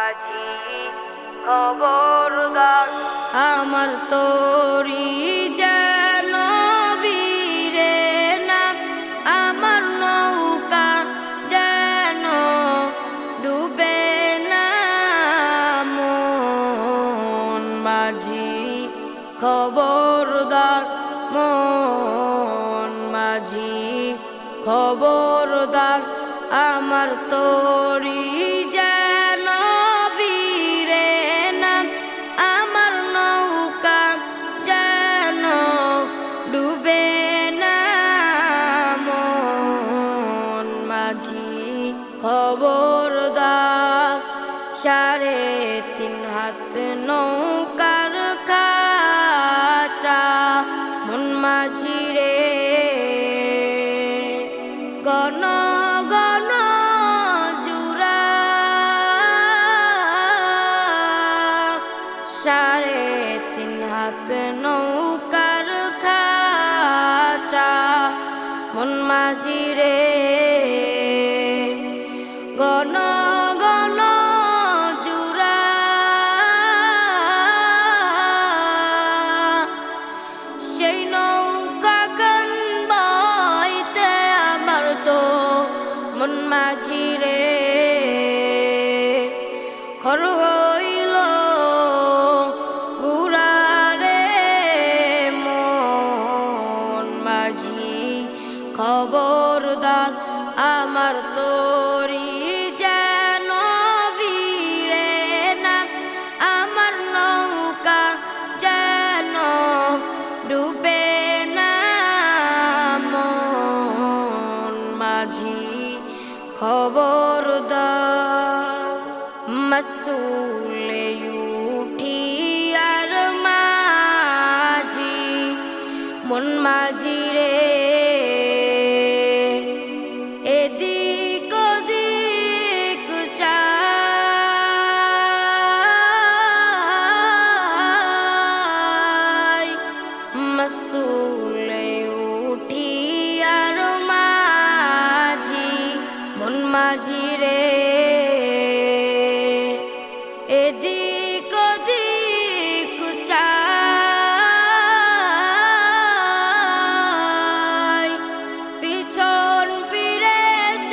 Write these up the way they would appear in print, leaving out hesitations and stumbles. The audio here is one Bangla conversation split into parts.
মাঝি খবরদার, আমার তোরি যেন ভিড়ে না, আমার নৌকা যেন ডুবে না। মন মাঝি খবরদার, মন মাঝি খবরদার, আমার তোরি যেন ভিড়ে না, আমার নৌকা যেন ডুবে না। মন মাঝি খবরদার, 3.5 হাত নৌকার খাঁচা, মন মাঝি রে গণ গণ জুরা, 3.5 হাত নৌকার খাঁচা, মন মাঝি রে গণ গণ জুরা। সেই নৌকা কান বাইতে আমার তো মন মাঝি রে খর হইল গুড়া রে। মন মাঝি খবরদার, আমার তোরি যেন ভিড়ে না, আমার নৌকা যেন ডুবে না। মন মাঝি খবরদার, মস্তুলে উঠি আর মাঝি, মন মাঝি রে এদিক ওদিক চাই, মস্তুলে উঠি আর মাঝি, মন মাঝি রে এদিক ওদিক চাই, পিছন ফিরে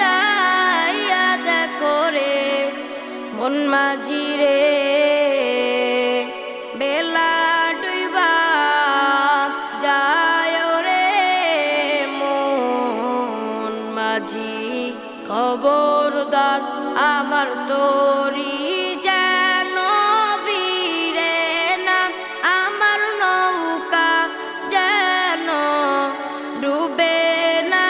চাইয়া দেখো রে মন মাঝি রে বেলা ডুইবা যায় রে। মন মাঝি খবরদার, আমার তোরি যেন ভিড়ে না, আমার নৌকা যেন ডুবে না।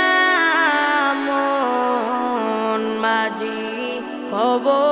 মন মাঝি খবর